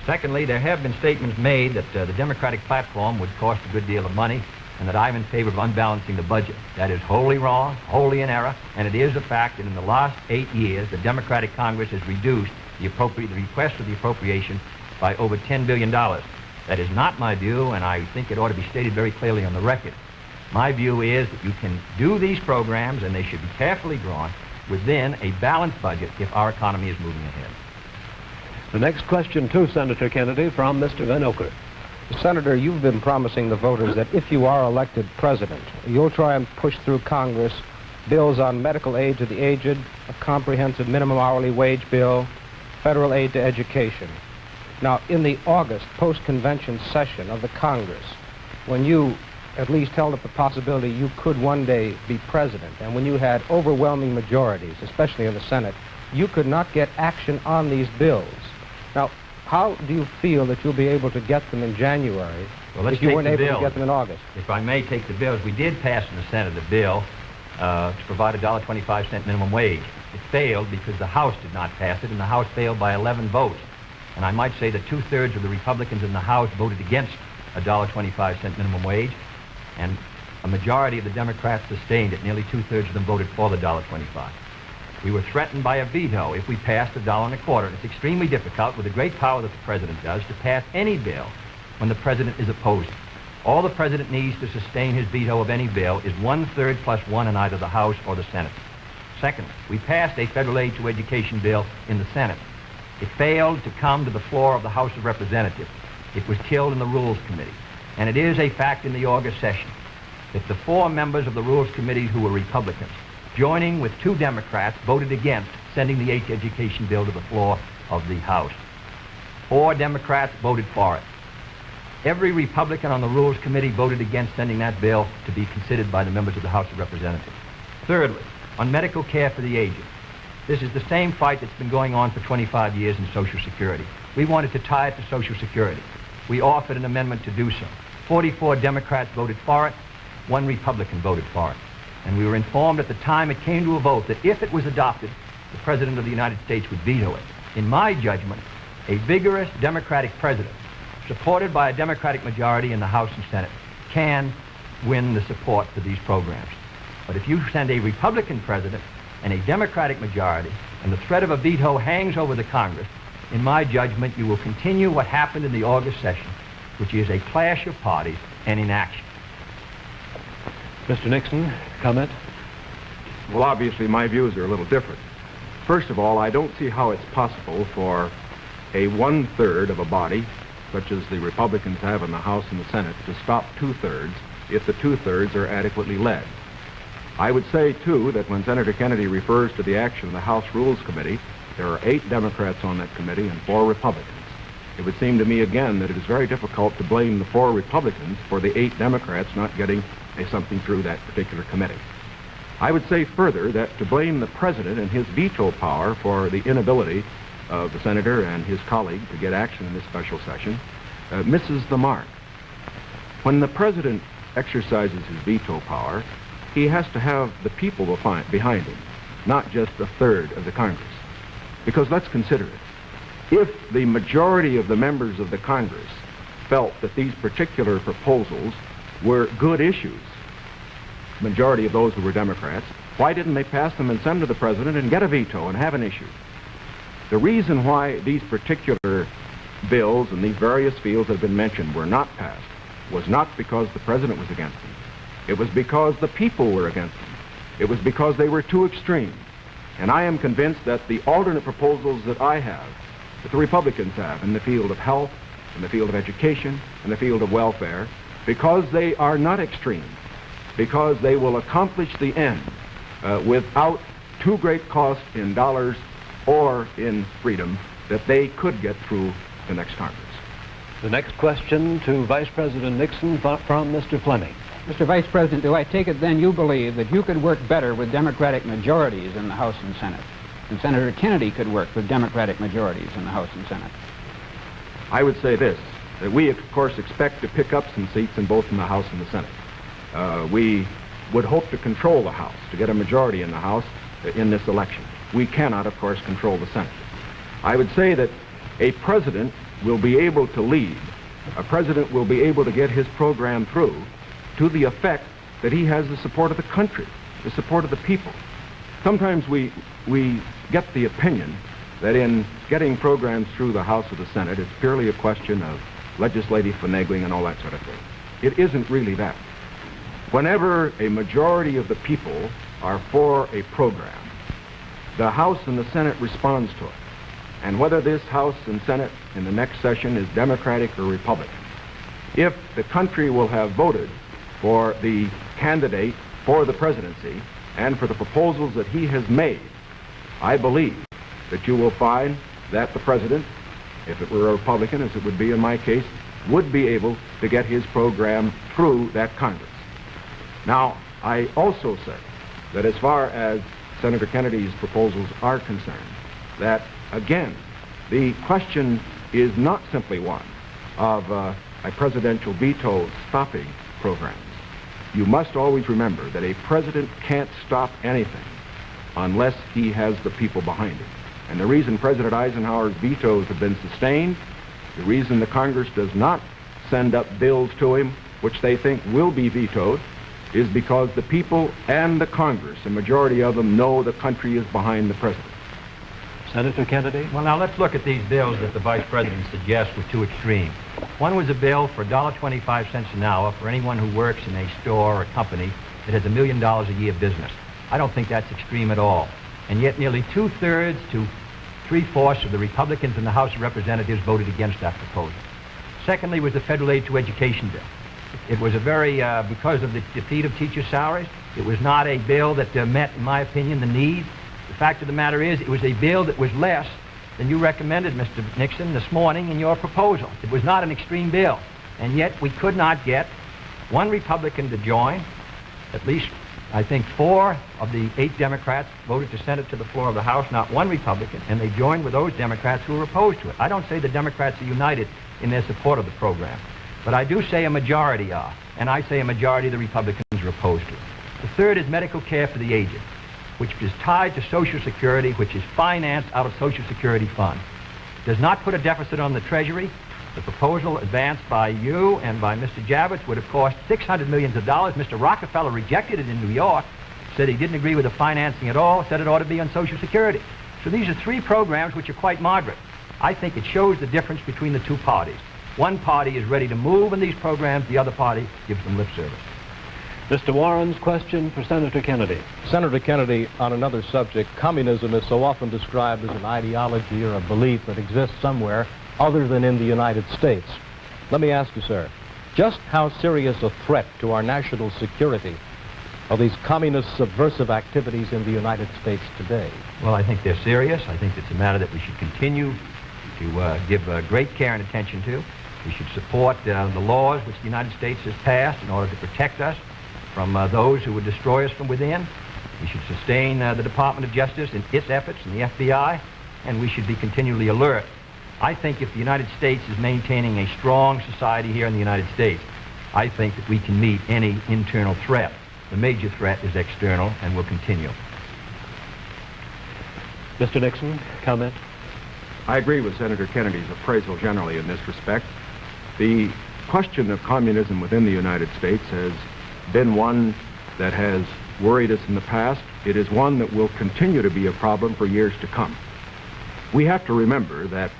Secondly, there have been statements made that the Democratic platform would cost a good deal of money, and that I'm in favor of unbalancing the budget. That is wholly wrong, wholly in error, and it is a fact that in the last 8 years, the Democratic Congress has reduced the request for the appropriation by over $10 billion. That is not my view, and I think it ought to be stated very clearly on the record. My view is that you can do these programs, and they should be carefully drawn within a balanced budget if our economy is moving ahead. The next question to Senator Kennedy from Mr. Van Oker. Senator, you've been promising the voters that if you are elected president, you'll try and push through Congress bills on medical aid to the aged, a comprehensive minimum hourly wage bill, federal aid to education. Now, in the August post-convention session of the Congress, when you at least held up the possibility you could one day be president, and when you had overwhelming majorities, especially in the Senate, you could not get action on these bills. Now, how do you feel that you'll be able to get them in January if you weren't able to get them in August? If I may take the bills, we did pass in the Senate a bill to provide a $1.25 minimum wage. It failed because the House did not pass it, and the House failed by 11 votes. And I might say that 2/3 of the Republicans in the House voted against a $1.25 minimum wage, and a majority of the Democrats sustained it. Nearly 2/3 of them voted for the $1.25. We were threatened by a veto if we passed $1.25. It's extremely difficult, with the great power that the president does, to pass any bill when the president is opposing. All the president needs to sustain his veto of any bill is 1/3 plus 1 in either the House or the Senate. Second, we passed a federal aid to education bill in the Senate. It failed to come to the floor of the House of Representatives. It was killed in the Rules Committee. And it is a fact in the August session that the 4 members of the Rules Committee who were Republicans, joining with 2 Democrats, voted against sending the aid to education bill to the floor of the House. 4 Democrats voted for it. Every Republican on the Rules Committee voted against sending that bill to be considered by the members of the House of Representatives. Thirdly, on medical care for the aged. This is the same fight that's been going on for 25 years in Social Security. We wanted to tie it to Social Security. We offered an amendment to do so. 44 Democrats voted for it. 1 Republican voted for it. And we were informed at the time it came to a vote that if it was adopted, the President of the United States would veto it. In my judgment, a vigorous Democratic president, supported by a Democratic majority in the House and Senate, can win the support for these programs. But if you send a Republican president and a Democratic majority, and the threat of a veto hangs over the Congress, in my judgment, you will continue what happened in the August session, which is a clash of parties and inaction. Mr. Nixon, comment? Well, obviously, my views are a little different. First of all, I don't see how it's possible for a 1/3 of a body, such as the Republicans have in the House and the Senate, to stop 2/3 if the 2/3 are adequately led. I would say, too, that when Senator Kennedy refers to the action of the House Rules Committee, there are 8 Democrats on that committee and 4 Republicans. It would seem to me, again, that it is very difficult to blame the 4 Republicans for the 8 Democrats not getting something through that particular committee. I would say further that to blame the President and his veto power for the inability of the Senator and his colleague to get action in this special session misses the mark. When the President exercises his veto power, he has to have the people behind him, not just 1/3 of the Congress. Because let's consider it. If the majority of the members of the Congress felt that these particular proposals were good issues, majority of those who were Democrats, why didn't they pass them and send to the President and get a veto and have an issue? The reason why these particular bills in these various fields that have been mentioned were not passed was not because the President was against them. It was because the people were against them. It was because they were too extreme. And I am convinced that the alternate proposals that I have, that the Republicans have in the field of health, in the field of education, in the field of welfare, because they are not extreme, because they will accomplish the end without too great cost in dollars or in freedom, that they could get through the next Congress. The next question to Vice President Nixon from Mr. Fleming. Mr. Vice President, do I take it then you believe that you could work better with Democratic majorities in the House and Senate, and Senator Kennedy could work with Democratic majorities in the House and Senate? I would say this, that we, of course, expect to pick up some seats in both in the House and the Senate. We would hope to control the House, to get a majority in the House in this election. We cannot, of course, control the Senate. I would say that a president will be able to lead. A president will be able to get his program through to the effect that he has the support of the country, the support of the people. Sometimes we get the opinion that in getting programs through the House or the Senate, it's purely a question of legislative finagling and all that sort of thing. It isn't really that. Whenever a majority of the people are for a program, the House and the Senate responds to it. And whether this House and Senate in the next session is Democratic or Republican, if the country will have voted for the candidate for the presidency and for the proposals that he has made, I believe that you will find that the president, if it were a Republican, as it would be in my case, would be able to get his program through that Congress. Now, I also say that as far as Senator Kennedy's proposals are concerned, that, again, the question is not simply one of a presidential veto stopping programs. You must always remember that a president can't stop anything unless he has the people behind him. And the reason President Eisenhower's vetoes have been sustained, the reason the Congress does not send up bills to him which they think will be vetoed, is because the people and the Congress, a majority of them, know the country is behind the president. Senator Kennedy? Well, now let's look at these bills that the Vice President suggests were too extreme. One was a bill for $1.25 an hour for anyone who works in a store or a company that has $1 million a year business. I don't think that's extreme at all. And yet nearly 2/3 to 3/4 of the Republicans in the House of Representatives voted against that proposal. Secondly was the federal aid to education bill. It was a very, because of the defeat of teacher salaries, it was not a bill that met, in my opinion, the need. The fact of the matter is, it was a bill that was less than you recommended, Mr. Nixon, this morning in your proposal. It was not an extreme bill. And yet we could not get one Republican to join. At least, I think, 4 of the 8 Democrats voted to send it to the floor of the House, not one Republican, and they joined with those Democrats who were opposed to it. I don't say the Democrats are united in their support of the program, but I do say a majority are, and I say a majority of the Republicans are opposed to it. The third is medical care for the aged, which is tied to Social Security, which is financed out of Social Security funds. Does not put a deficit on the Treasury. The proposal advanced by you and by Mr. Javits would have cost $600 million. Mr. Rockefeller rejected it in New York, said he didn't agree with the financing at all, said it ought to be on Social Security. So these are 3 programs which are quite moderate. I think it shows the difference between the 2 parties. One party is ready to move in these programs, the other party gives them lip service. Mr. Warren's question for Senator Kennedy. Senator Kennedy, on another subject, communism is so often described as an ideology or a belief that exists somewhere other than in the United States. Let me ask you, sir, just how serious a threat to our national security are these communist subversive activities in the United States today? Well, I think they're serious. I think it's a matter that we should continue to give great care and attention to. We should support the laws which the United States has passed in order to protect us from those who would destroy us from within. We should sustain the Department of Justice in its efforts and the FBI, and we should be continually alert. I think if the United States is maintaining a strong society here in the United States, I think that we can meet any internal threat. The major threat is external and will continue. Mr. Nixon, comment? I agree with Senator Kennedy's appraisal generally in this respect. The question of communism within the United States has been one that has worried us in the past. It is one that will continue to be a problem for years to come. We have to remember that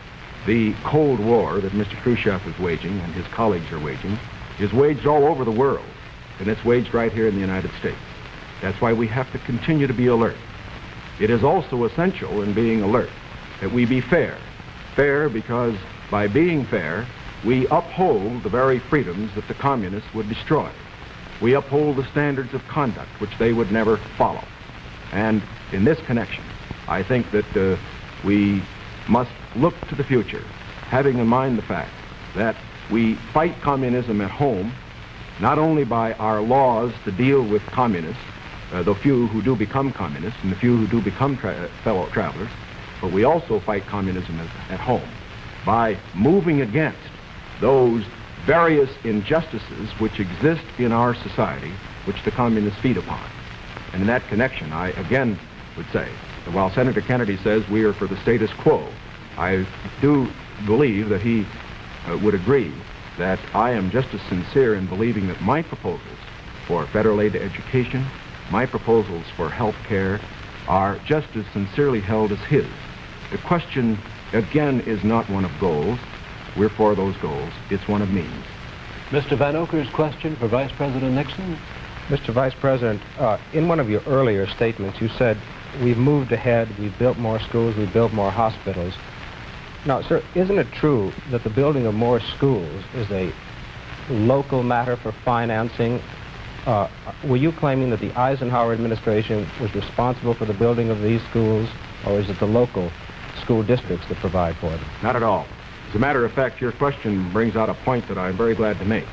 the Cold War that Mr. Khrushchev is waging and his colleagues are waging is waged all over the world, and it's waged right here in the United States. That's why we have to continue to be alert. It is also essential in being alert that we be fair. Fair because by being fair, we uphold the very freedoms that the communists would destroy. We uphold the standards of conduct which they would never follow. And in this connection, I think that we must look to the future, having in mind the fact that we fight communism at home, not only by our laws to deal with communists, the few who do become communists and the few who do become fellow travelers, but we also fight communism at home by moving against those various injustices which exist in our society, which the communists feed upon. And in that connection, I again would say that while Senator Kennedy says we are for the status quo, I do believe that he would agree that I am just as sincere in believing that my proposals for federal aid to education, my proposals for health care, are just as sincerely held as his. The question, again, is not one of goals. We're for those goals. It's one of means. Mr. Van Oker's question for Vice President Nixon. Mr. Vice President, in one of your earlier statements, you said, we've moved ahead, we've built more schools, we've built more hospitals. Now, sir, isn't it true that the building of more schools is a local matter for financing? Were you claiming that the Eisenhower administration was responsible for the building of these schools, or is it the local school districts that provide for them? Not at all. As a matter of fact, your question brings out a point that I'm very glad to make.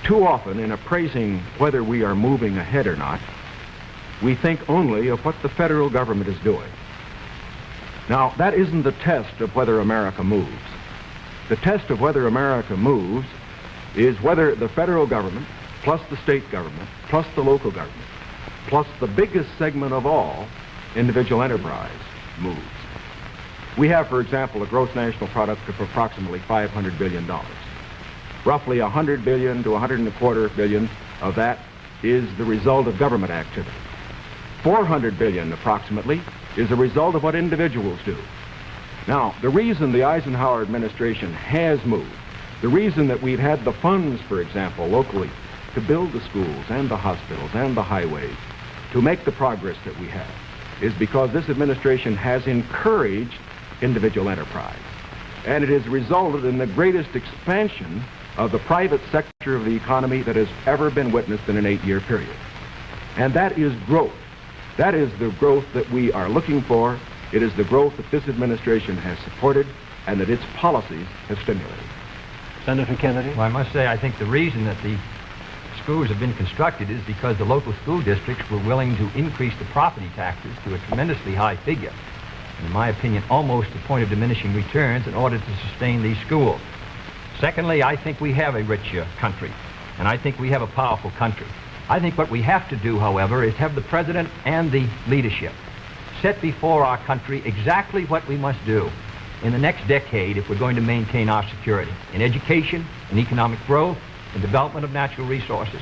Too often, in appraising whether we are moving ahead or not, we think only of what the federal government is doing. Now, that isn't the test of whether America moves. The test of whether America moves is whether the federal government, plus the state government, plus the local government, plus the biggest segment of all, individual enterprise, moves. We have, for example, a gross national product of approximately $500 billion. Roughly $100 billion to $125 billion of that is the result of government activity. $400 billion, approximately, is a result of what individuals do. Now, the reason the Eisenhower administration has moved, the reason that we've had the funds, for example, locally, to build the schools and the hospitals and the highways, to make the progress that we have is because this administration has encouraged individual enterprise. And it has resulted in the greatest expansion of the private sector of the economy that has ever been witnessed in an 8-year period. And that is growth. That is the growth that we are looking for. It is the growth that this administration has supported and that its policies have stimulated. Senator Kennedy? Well, I must say, I think the reason that the schools have been constructed is because the local school districts were willing to increase the property taxes to a tremendously high figure. And in my opinion, almost the point of diminishing returns in order to sustain these schools. Secondly, I think we have a rich country, and I think we have a powerful country. I think what we have to do, however, is have the president and the leadership set before our country exactly what we must do in the next decade if we're going to maintain our security in education, in economic growth, in development of natural resources.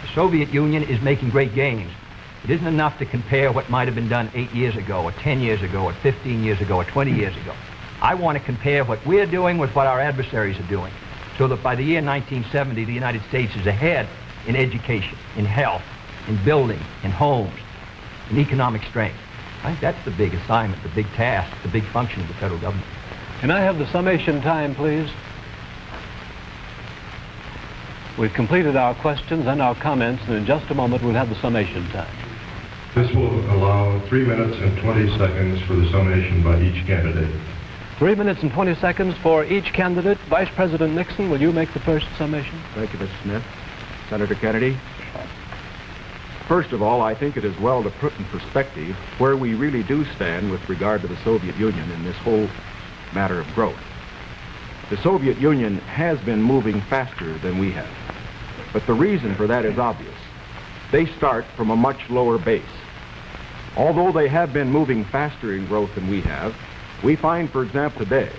The Soviet Union is making great gains. It isn't enough to compare what might have been done 8 years ago, or 10 years ago, or 15 years ago, or 20 years ago. I want to compare what we're doing with what our adversaries are doing, so that by the year 1970, the United States is ahead in education, in health, in building, in homes, in economic strength. I think that's the big assignment, the big task, the big function of the federal government. Can I have the summation time, please? We've completed our questions and our comments, and in just a moment we'll have the summation time. This will allow 3 minutes and 20 seconds for the summation by each candidate. 3 minutes and 20 seconds for each candidate. Vice President Nixon, will you make the first summation? Thank you, Mr. Smith. Senator Kennedy. First of all, I think it is well to put in perspective where we really do stand with regard to the Soviet Union in this whole matter of growth. The Soviet Union has been moving faster than we have. But the reason for that is obvious. They start from a much lower base. Although they have been moving faster in growth than we have, we find, for example, today,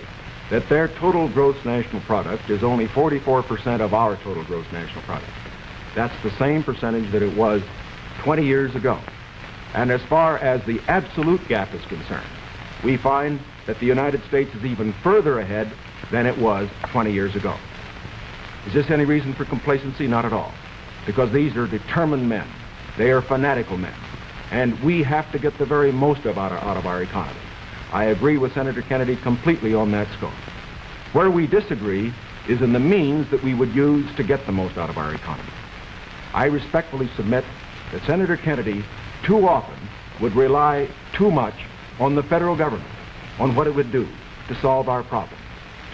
that their total gross national product is only 44% of our total gross national product. That's the same percentage that it was 20 years ago. And as far as the absolute gap is concerned, we find that the United States is even further ahead than it was 20 years ago. Is this any reason for complacency? Not at all. Because these are determined men. They are fanatical men. And we have to get the very most out of our economy. I agree with Senator Kennedy completely on that score. Where we disagree is in the means that we would use to get the most out of our economy. I respectfully submit that Senator Kennedy too often would rely too much on the federal government, on what it would do to solve our problems,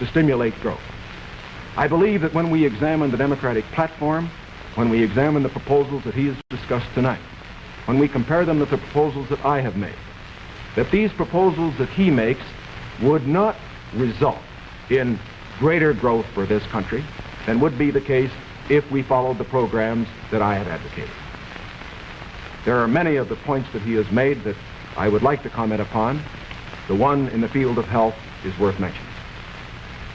to stimulate growth. I believe that when we examine the Democratic platform, when we examine the proposals that he has discussed tonight, when we compare them with the proposals that I have made, that these proposals that he makes would not result in greater growth for this country than would be the case if we followed the programs that I have advocated. There are many of the points that he has made that I would like to comment upon. The one in the field of health is worth mentioning.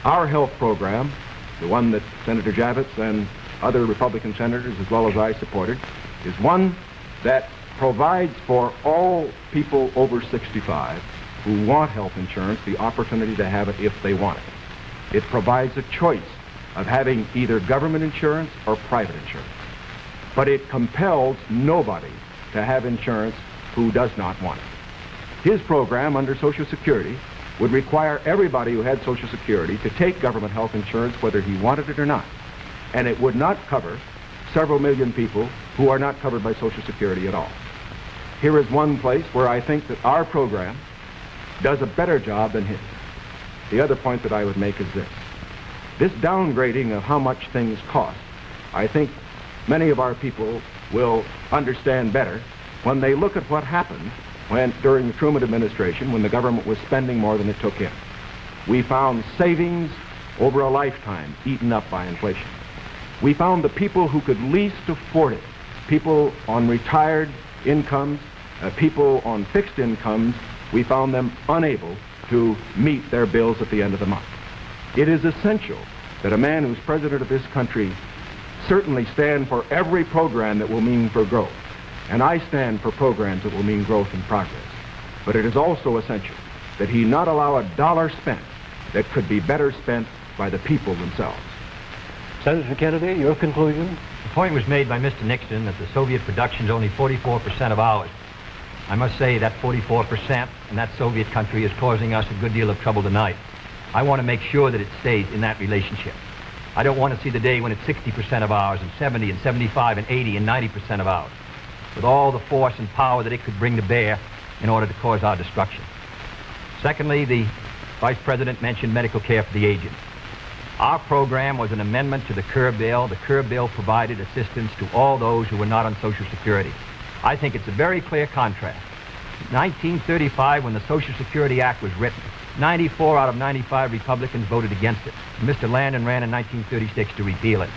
Our health program, the one that Senator Javits and other Republican senators as well as I supported, is one that provides for all people over 65 who want health insurance the opportunity to have it if they want it. It provides a choice of having either government insurance or private insurance. But it compels nobody to have insurance who does not want it. His program under Social Security would require everybody who had Social Security to take government health insurance whether he wanted it or not. And it would not cover several million people who are not covered by Social Security at all. Here is one place where I think that our program does a better job than his. The other point that I would make is this. This downgrading of how much things cost, I think many of our people will understand better when they look at what happened during the Truman administration when the government was spending more than it took in. We found savings over a lifetime eaten up by inflation. We found the people who could least afford it, people on retired incomes, people on fixed incomes, we found them unable to meet their bills at the end of the month. It is essential that a man who's president of this country certainly stand for every program that will mean for growth. And I stand for programs that will mean growth and progress. But it is also essential that he not allow a dollar spent that could be better spent by the people themselves. Senator Kennedy, your conclusion? The point was made by Mr. Nixon that the Soviet production is only 44% of ours. I must say that 44% in that Soviet country is causing us a good deal of trouble tonight. I want to make sure that it stays in that relationship. I don't want to see the day when it's 60% of ours and 70 and 75 and 80 and 90% of ours, with all the force and power that it could bring to bear in order to cause our destruction. Secondly, the Vice President mentioned medical care for the aged. Our program was an amendment to the Kerr bill. The Kerr bill provided assistance to all those who were not on Social Security. I think it's a very clear contrast. In 1935, when the Social Security Act was written, 94 out of 95 Republicans voted against it. Mr. Landon ran in 1936 to repeal it.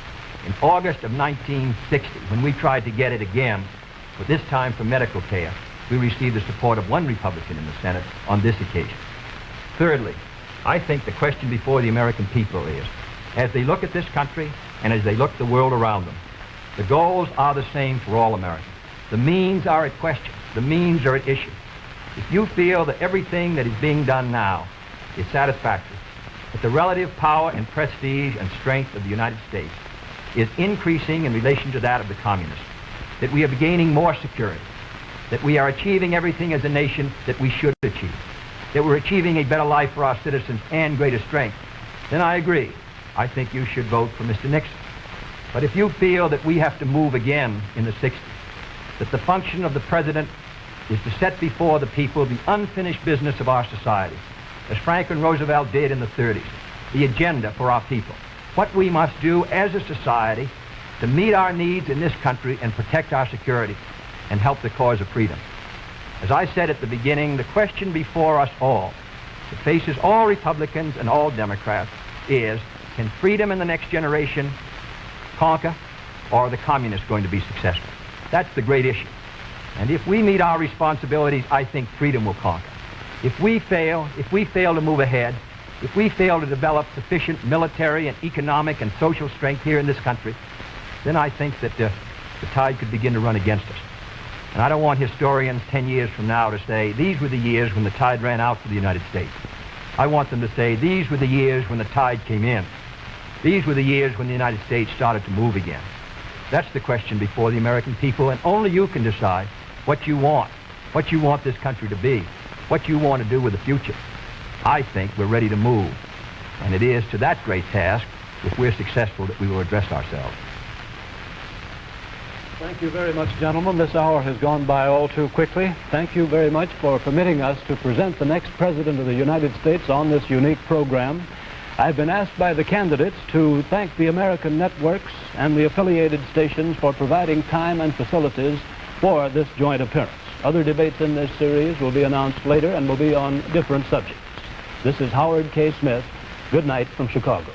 In August of 1960, when we tried to get it again, but this time for medical care, we received the support of one Republican in the Senate on this occasion. Thirdly, I think the question before the American people is, as they look at this country and as they look at the world around them, the goals are the same for all Americans. The means are at question. The means are at issue. If you feel that everything that is being done now is satisfactory, that the relative power and prestige and strength of the United States is increasing in relation to that of the communists, that we are gaining more security, that we are achieving everything as a nation that we should achieve, that we're achieving a better life for our citizens and greater strength, then I agree. I think you should vote for Mr. Nixon. But if you feel that we have to move again in the 60s, that the function of the president is to set before the people the unfinished business of our society, as Franklin Roosevelt did in the 30s, the agenda for our people, what we must do as a society to meet our needs in this country and protect our security and help the cause of freedom. As I said at the beginning, the question before us all, that faces all Republicans and all Democrats, is, can freedom in the next generation conquer, or are the communists going to be successful? That's the great issue. And if we meet our responsibilities, I think freedom will conquer. If we fail to move ahead, if we fail to develop sufficient military and economic and social strength here in this country, then I think that the tide could begin to run against us. And I don't want historians 10 years from now to say, these were the years when the tide ran out for the United States. I want them to say, these were the years when the tide came in. These were the years when the United States started to move again. That's the question before the American people, and only you can decide what you want this country to be, what you want to do with the future. I think we're ready to move, and it is to that great task, if we're successful, that we will address ourselves. Thank you very much, gentlemen. This hour has gone by all too quickly. Thank you very much for permitting us to present the next President of the United States on this unique program. I've been asked by the candidates to thank the American networks and the affiliated stations for providing time and facilities for this joint appearance. Other debates in this series will be announced later and will be on different subjects. This is Howard K. Smith. Good night from Chicago.